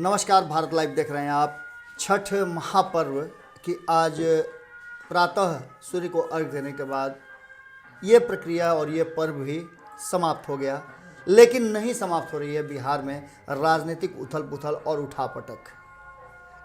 नमस्कार, भारत लाइव देख रहे हैं आप। छठ महापर्व की आज प्रातः सूर्य को अर्घ्य देने के बाद ये प्रक्रिया और ये पर्व भी समाप्त हो गया, लेकिन नहीं समाप्त हो रही है बिहार में राजनीतिक उथल पुथल और उठापटक।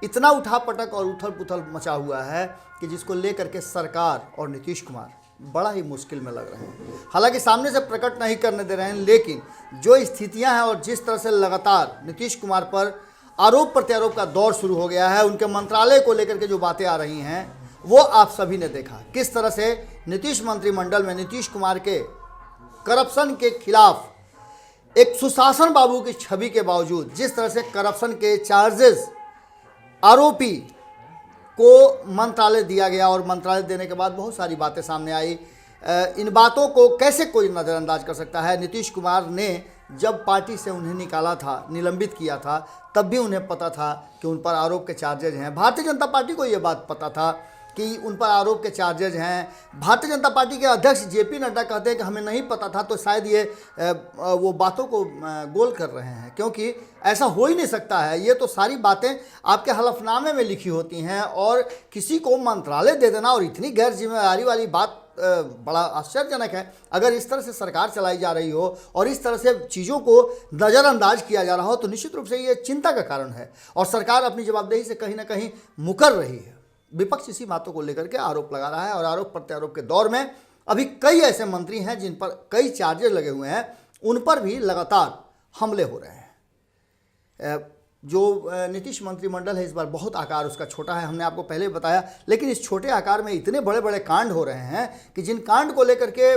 इतना उठापटक और उथल पुथल मचा हुआ है कि जिसको लेकर के सरकार और नीतीश कुमार बड़ा ही मुश्किल में लग रहे हैं। हालांकि सामने से प्रकट नहीं करने दे रहे हैं, लेकिन जो स्थितियां हैं और जिस तरह से लगातार नीतीश कुमार पर आरोप प्रत्यारोप का दौर शुरू हो गया है, उनके मंत्रालय को लेकर के जो बातें आ रही हैं वो आप सभी ने देखा। किस तरह से नीतीश मंत्रिमंडल में नीतीश कुमार के करप्शन के खिलाफ एक सुशासन बाबू की छवि के बावजूद जिस तरह से करप्शन के चार्जेस आरोपी को मंत्रालय दिया गया और मंत्रालय देने के बाद बहुत सारी बातें सामने आई। इन बातों को कैसे कोई नज़रअंदाज कर सकता है। नीतीश कुमार ने जब पार्टी से उन्हें निकाला था, निलंबित किया था, तब भी उन्हें पता था कि उन पर आरोप के चार्जेज हैं। भारतीय जनता पार्टी को ये बात पता था कि उन पर आरोप के चार्जेज हैं। भारतीय जनता पार्टी के अध्यक्ष जेपी नड्डा कहते हैं कि हमें नहीं पता था, तो शायद ये वो बातों को गोल कर रहे हैं, क्योंकि ऐसा हो ही नहीं सकता है। ये तो सारी बातें आपके हलफनामे में लिखी होती हैं और किसी को मंत्रालय दे देना और इतनी गैर जिम्मेदारी वाली बात बड़ा आश्चर्यजनक है। अगर इस तरह से सरकार चलाई जा रही हो और इस तरह से चीज़ों को नज़रअंदाज किया जा रहा हो तो निश्चित रूप से ये चिंता का कारण है और सरकार अपनी जवाबदेही से कहीं ना कहीं मुकर रही है। विपक्ष इसी बातों को लेकर के आरोप लगा रहा है और आरोप प्रत्यारोप के दौर में अभी कई ऐसे मंत्री हैं जिन पर कई चार्जेस लगे हुए हैं, उन पर भी लगातार हमले हो रहे हैं। जो नीतीश मंत्रिमंडल है इस बार बहुत आकार उसका छोटा है, हमने आपको पहले बताया, लेकिन इस छोटे आकार में इतने बड़े बड़े कांड हो रहे हैं कि जिन कांड को लेकर के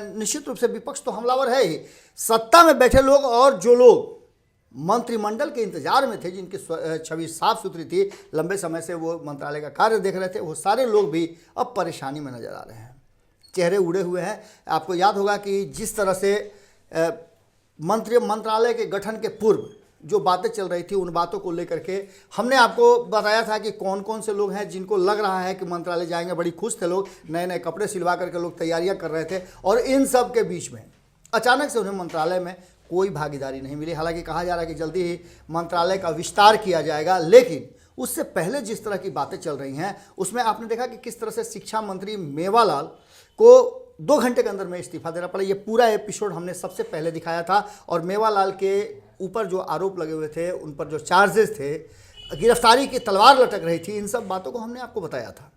निश्चित रूप से विपक्ष तो हमलावर है ही। सत्ता में बैठे लोग और जो लोग मंत्रिमंडल के इंतजार में थे, जिनकी छवि साफ सुथरी थी, लंबे समय से वो मंत्रालय का कार्य देख रहे थे, वो सारे लोग भी अब परेशानी में नजर आ रहे हैं। चेहरे उड़े हुए हैं। आपको याद होगा कि जिस तरह से मंत्रालय के गठन के पूर्व जो बातें चल रही थी, उन बातों को लेकर के हमने आपको बताया था कि कौन कौन से लोग हैं जिनको लग रहा है कि मंत्रालय जाएंगे। बड़ी खुश थे लोग, नए नए कपड़े सिलवा करके लोग तैयारियां कर रहे थे और इन सब के बीच में अचानक से उन्हें मंत्रालय में कोई भागीदारी नहीं मिली। हालांकि कहा जा रहा है कि जल्दी ही मंत्रालय का विस्तार किया जाएगा, लेकिन उससे पहले जिस तरह की बातें चल रही हैं उसमें आपने देखा कि किस तरह से शिक्षा मंत्री मेवालाल को 2 घंटे के अंदर में इस्तीफा देना पड़ा। ये पूरा एपिसोड हमने सबसे पहले दिखाया था और मेवालाल के ऊपर जो आरोप लगे हुए थे, उन पर जो चार्जेस थे, गिरफ्तारी की तलवार लटक रही थी, इन सब बातों को हमने आपको बताया था।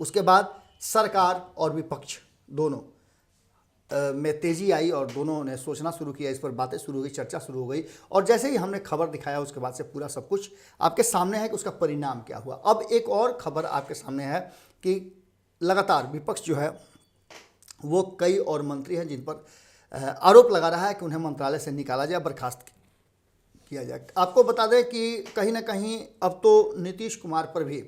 उसके बाद सरकार और विपक्ष दोनों में तेज़ी आई और दोनों ने सोचना शुरू किया, इस पर बातें शुरू हो गई, चर्चा शुरू हो गई और जैसे ही हमने खबर दिखाया उसके बाद से पूरा सब कुछ आपके सामने है कि उसका परिणाम क्या हुआ। अब एक और खबर आपके सामने है कि लगातार विपक्ष जो है वो कई और मंत्री हैं जिन पर आरोप लगा रहा है कि उन्हें मंत्रालय से निकाला जाए, बर्खास्त किया जाए। आपको बता दें कि कहीं ना कहीं अब तो नीतीश कुमार पर भी,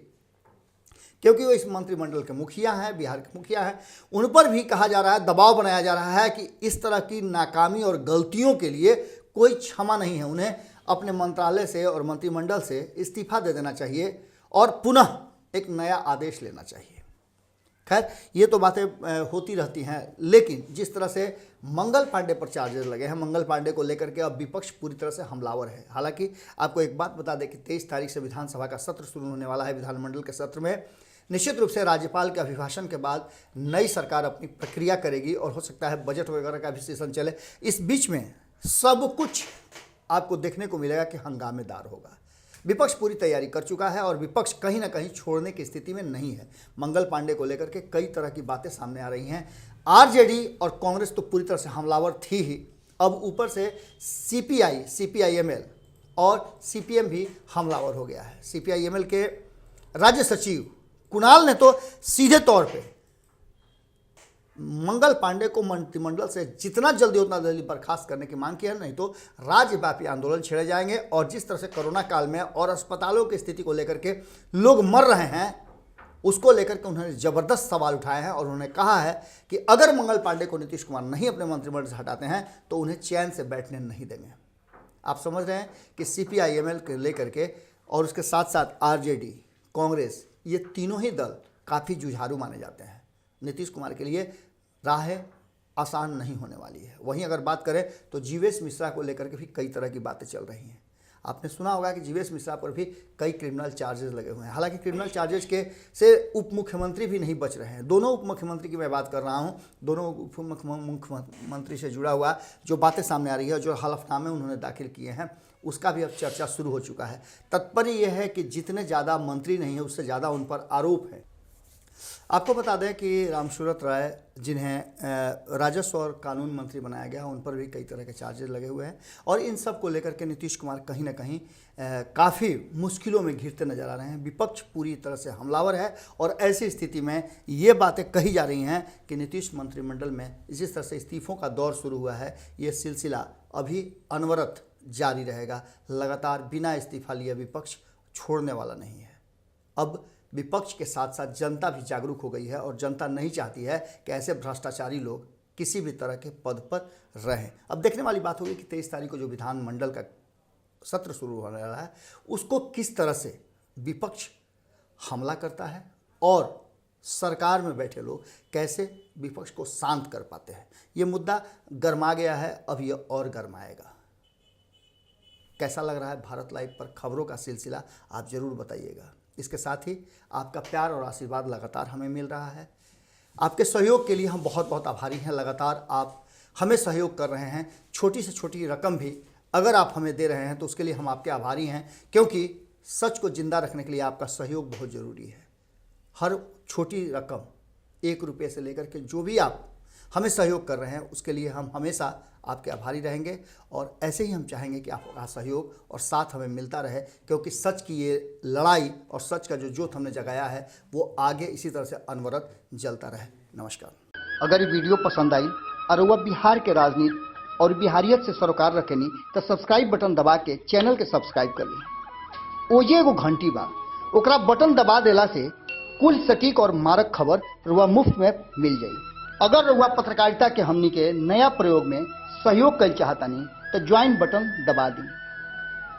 क्योंकि वो इस मंत्रिमंडल के मुखिया हैं, बिहार के मुखिया हैं, उन पर भी कहा जा रहा है, दबाव बनाया जा रहा है कि इस तरह की नाकामी और गलतियों के लिए कोई क्षमा नहीं है। उन्हें अपने मंत्रालय से और मंत्रिमंडल से इस्तीफा दे देना चाहिए और पुनः एक नया आदेश लेना चाहिए। खैर, ये तो बातें होती रहती हैं, लेकिन जिस तरह से मंगल पांडे पर चार्जेस लगे हैं, मंगल पांडे को लेकर के अब विपक्ष पूरी तरह से हमलावर है। हालांकि आपको एक बात बता दें कि 23 तारीख से विधानसभा का सत्र शुरू होने वाला है। विधानमंडल के सत्र में निश्चित रूप से राज्यपाल के अभिभाषण के बाद नई सरकार अपनी प्रक्रिया करेगी और हो सकता है बजट वगैरह का भी सेशन चले। इस बीच में सब कुछ आपको देखने को मिलेगा कि हंगामेदार होगा। विपक्ष पूरी तैयारी कर चुका है और विपक्ष कहीं ना कहीं छोड़ने की स्थिति में नहीं है। मंगल पांडे को लेकर के कई तरह की बातें सामने आ रही हैं। आरजेडी और कांग्रेस तो पूरी तरह से हमलावर थी ही, अब ऊपर से सीपीआई, सीपीआईएमएल और सीपीएम भी हमलावर हो गया है। सीपीआईएमएल के राज्य सचिव कुणाल ने तो सीधे तौर पे मंगल पांडे को मंत्रिमंडल से जितना जल्दी उतना जल्दी बर्खास्त करने की मांग की है, नहीं तो राज्यव्यापी आंदोलन छेड़े जाएंगे। और जिस तरह से कोरोना काल में और अस्पतालों की स्थिति को लेकर के लोग मर रहे हैं, उसको लेकर के उन्होंने ज़बरदस्त सवाल उठाए हैं और उन्होंने कहा है कि अगर मंगल पांडे को नीतीश कुमार नहीं अपने मंत्रिमंडल से हटाते हैं तो उन्हें चैन से बैठने नहीं देंगे। आप समझ रहे हैं कि सीपीआईएमएल के लेकर के और उसके साथ साथ आरजेडी, कांग्रेस, ये तीनों ही दल काफ़ी जुझारू माने जाते हैं। नीतीश कुमार के लिए राह आसान नहीं होने वाली है। वहीं अगर बात करें तो जीवेश मिश्रा को लेकर के भी कई तरह की बातें चल रही हैं। आपने सुना होगा कि जीवेश मिश्रा पर भी कई क्रिमिनल चार्जेस लगे हुए हैं। हालांकि क्रिमिनल चार्जेस के से उप मुख्यमंत्री भी नहीं बच रहे हैं। दोनों उप मुख्यमंत्री की मैं बात कर रहा हूं। दोनों उप मुख्यमंत्री से जुड़ा हुआ जो बातें सामने आ रही है, जो हलफनामे उन्होंने दाखिल किए हैं, उसका भी अब चर्चा शुरू हो चुका है। तात्पर्य यह है कि जितने ज़्यादा मंत्री नहीं है उससे ज़्यादा उन पर आरोप है। आपको बता दें कि रामसूरत राय, जिन्हें राजस्व और कानून मंत्री बनाया गया, उन पर भी कई तरह के चार्जेस लगे हुए हैं और इन सब को लेकर के नीतीश कुमार कहीं ना कहीं काफ़ी मुश्किलों में घिरते नजर आ रहे हैं। विपक्ष पूरी तरह से हमलावर है और ऐसी स्थिति में ये बातें कही जा रही हैं कि नीतीश मंत्रिमंडल में जिस तरह से इस्तीफों का दौर शुरू हुआ है, ये सिलसिला अभी अनवरत जारी रहेगा। लगातार बिना इस्तीफा लिए विपक्ष छोड़ने वाला नहीं है। अब विपक्ष के साथ साथ जनता भी जागरूक हो गई है और जनता नहीं चाहती है कि ऐसे भ्रष्टाचारी लोग किसी भी तरह के पद पर रहें। अब देखने वाली बात होगी कि 23 तारीख को जो विधानमंडल का सत्र शुरू होने वाला है, उसको किस तरह से विपक्ष हमला करता है और सरकार में बैठे लोग कैसे विपक्ष को शांत कर पाते हैं। ये मुद्दा गर्मा गया है, अब ये और गर्माएगा। कैसा लग रहा है भारत लाइव पर खबरों का सिलसिला, आप ज़रूर बताइएगा। इसके साथ ही आपका प्यार और आशीर्वाद लगातार हमें मिल रहा है। आपके सहयोग के लिए हम बहुत बहुत आभारी हैं। लगातार आप हमें सहयोग कर रहे हैं। छोटी से छोटी रकम भी अगर आप हमें दे रहे हैं तो उसके लिए हम आपके आभारी हैं, क्योंकि सच को जिंदा रखने के लिए आपका सहयोग बहुत ज़रूरी है। हर छोटी रकम, 1 रुपये से लेकर के जो भी आप हमें सहयोग कर रहे हैं, उसके लिए हम हमेशा आपके आभारी रहेंगे और ऐसे ही हम चाहेंगे कि आपका सहयोग और साथ हमें मिलता रहे, क्योंकि सच की ये लड़ाई और सच का जो जोत हमने जगाया है वो आगे इसी तरह से अनवरत जलता रहे। नमस्कार। अगर ये वीडियो पसंद आई और वह बिहार के राजनीति और बिहारियत से सरोकार रखेनी तो सब्सक्राइब बटन दबा के चैनल के सब्सक्राइब कर ली। ओजे एगो घंटी बा, ओकरा बटन दबा देला से कुल सटीक और मारक खबर रुआ मुफ्त में मिल जाई। अगर रुआ पत्रकारिता के हमनी के नया प्रयोग में सहयोग कर चाहतानी तो ज्वाइन बटन दबा दी।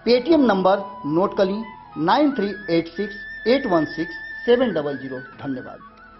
पेटीएम नंबर नोट कर ली 9386816700। धन्यवाद।